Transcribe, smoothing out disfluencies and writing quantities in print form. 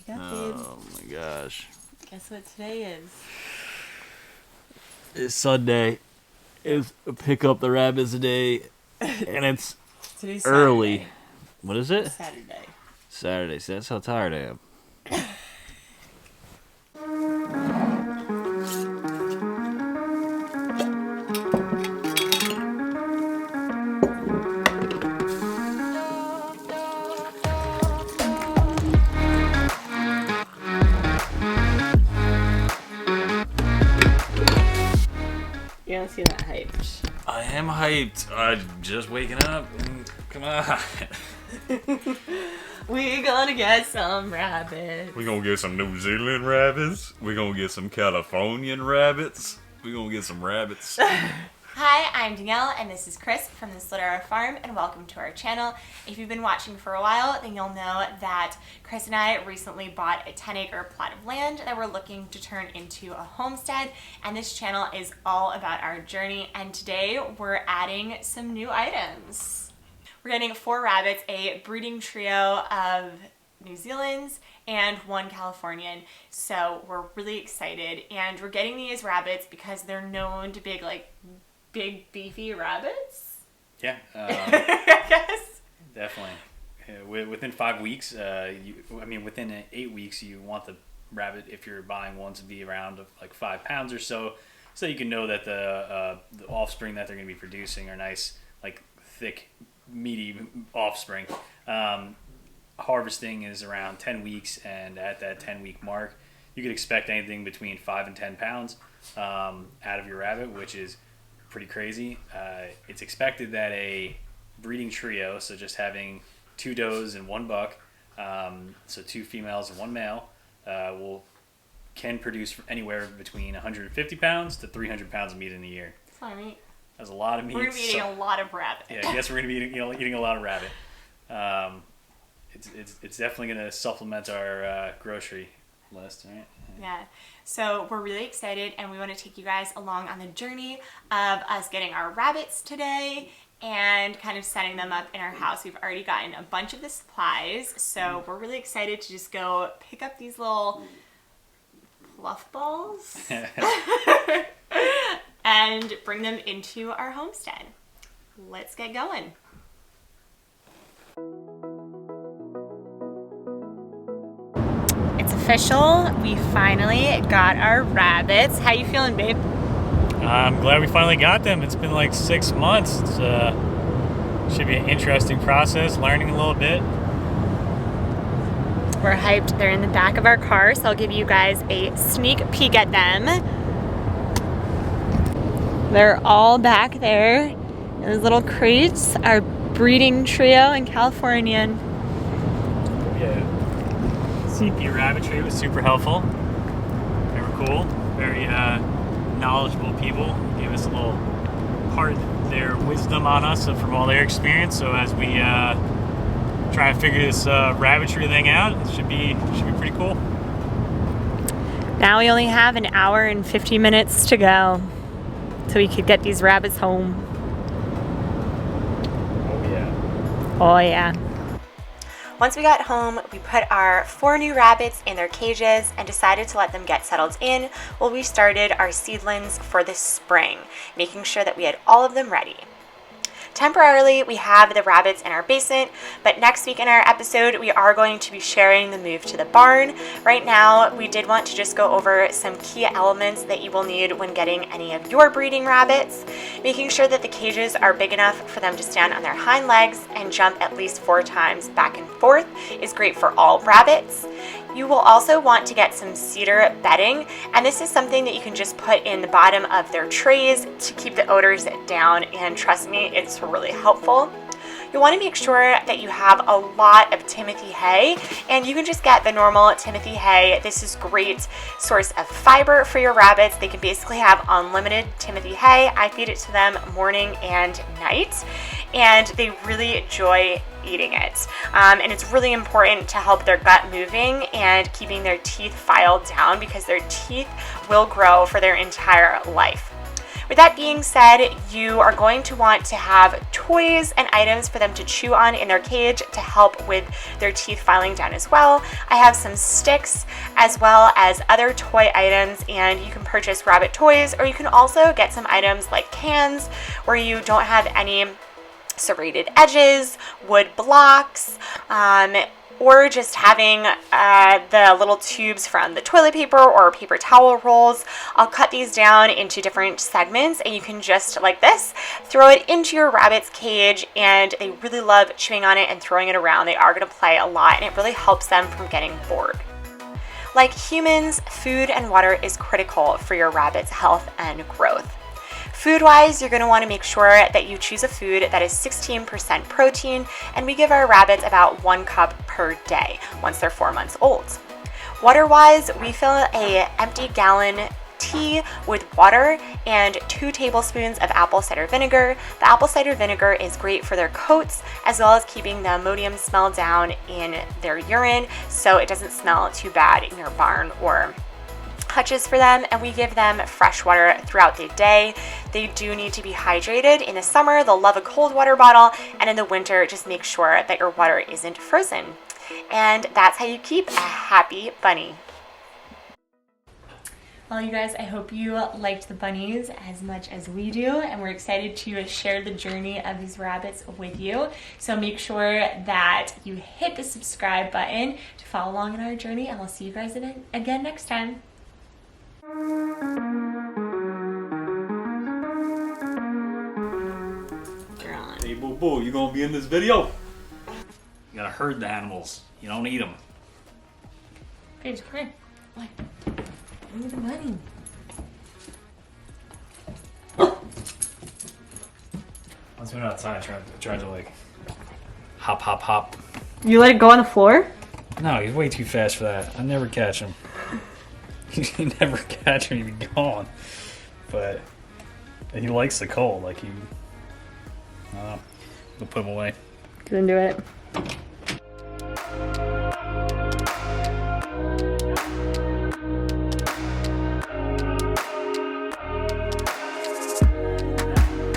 Wake up, babe. Oh my gosh. Guess what today is? It's Sunday. It's pick up the rabbits day. And it's Today's early. Saturday. What is it? Saturday. Saturday. See, that's how tired I am. You don't seem that hyped. I am hyped. I'm just waking up. Come on. We gonna get some rabbits. We're gonna get some New Zealand rabbits. We're gonna get some Californian rabbits. We're gonna get some rabbits. Hi, I'm Danielle, and this is Chris from the Slidara Farm, and welcome to our channel. If you've been watching for a while, then you'll know that Chris and I recently bought a 10-acre plot of land that we're looking to turn into a homestead, and this channel is all about our journey, and today we're adding some new items. We're getting 4 rabbits, a breeding trio of New Zealand's and 1 Californian, so we're really excited, and we're getting these rabbits because they're known to be big beefy rabbits. Yeah, I guess. definitely. Within 5 weeks, within 8 weeks, you want the rabbit, if you're buying one, to be around like 5 pounds or so you can know that the offspring that they're going to be producing are nice, like thick, meaty offspring. Harvesting is around 10 weeks, and at that 10-week mark, you could expect anything between 5 and 10 pounds out of your rabbit, which is pretty crazy. It's expected that a breeding trio, so just having 2 does and 1 buck, so 2 females and 1 male, can produce anywhere between 150 pounds to 300 pounds of meat in a year. That's what I mean. That's a lot of meat. We're going to be eating a lot of rabbit. Yeah, I guess we're going to be eating a lot of rabbit. It's definitely going to supplement our grocery list, right? Yeah. So we're really excited, and we want to take you guys along on the journey of us getting our rabbits today and kind of setting them up in our house. We've already gotten a bunch of the supplies, so we're really excited to just go pick up these little fluff balls and bring them into our homestead. Let's get going. It's official. We finally got our rabbits. How you feeling, babe? I'm glad we finally got them. It's been like 6 months. It should be an interesting process, learning a little bit. We're hyped. They're in the back of our car, so I'll give you guys a sneak peek at them. They're all back there. Those little crates are breeding trio and Californian. Yeah. CP Rabbitry was super helpful. They were cool. Very knowledgeable people. Gave us a little part of their wisdom on us from all their experience. So as we try and figure this rabbitry thing out, it should be pretty cool. Now we only have an hour and 50 minutes to go, so we could get these rabbits home. Oh yeah. Oh yeah. Once we got home, we put our 4 new rabbits in their cages and decided to let them get settled in while we started our seedlings for the spring, making sure that we had all of them ready. Temporarily, we have the rabbits in our basement, but next week in our episode, we are going to be sharing the move to the barn. Right now, we did want to just go over some key elements that you will need when getting any of your breeding rabbits. Making sure that the cages are big enough for them to stand on their hind legs and jump at least 4 times back and forth is great for all rabbits. You will also want to get some cedar bedding, and this is something that you can just put in the bottom of their trays to keep the odors down, and trust me, it's really helpful. You want to make sure that you have a lot of Timothy hay, and you can just get the normal Timothy hay. This is a great source of fiber for your rabbits. They can basically have unlimited Timothy hay. I feed it to them morning and night, and they really enjoy eating it. And it's really important to help their gut moving and keeping their teeth filed down, because their teeth will grow for their entire life. With that being said, you are going to want to have toys and items for them to chew on in their cage to help with their teeth filing down as well. I have some sticks as well as other toy items, and you can purchase rabbit toys, or you can also get some items like cans where you don't have any serrated edges, wood blocks, or just having the little tubes from the toilet paper or paper towel rolls. I'll cut these down into different segments, and you can just, like this, throw it into your rabbit's cage, and they really love chewing on it and throwing it around. They are going to play a lot, and it really helps them from getting bored. Like humans, food and water is critical for your rabbit's health and growth. Food-wise, you're going to want to make sure that you choose a food that is 16% protein, and we give our rabbits about 1 cup per day once they're 4 months old. Water-wise, we fill a empty gallon tea with water and 2 tablespoons of apple cider vinegar. The apple cider vinegar is great for their coats, as well as keeping the ammonium smell down in their urine, so it doesn't smell too bad in your barn or hutches for them. And we give them fresh water throughout the day. They do need to be hydrated. In the summer, they'll love a cold water bottle, and in the winter, just make sure that your water isn't frozen. And that's how you keep a happy bunny. Well, you guys, I hope you liked the bunnies as much as we do, and we're excited to share the journey of these rabbits with you. So make sure that you hit the subscribe button to follow along in our journey, and we'll see you guys again next time. You're on. Hey, boo boo, you gonna be in this video? You gotta herd the animals. You don't eat them. Paige, come here. Like, give me the money. Once we went outside, I tried to like hop. You let it go on the floor? No, he's way too fast for that. I never catch him. You never catch him, he'd be gone. But he likes the cold. Like I don't know. We'll put him away. Couldn't do it.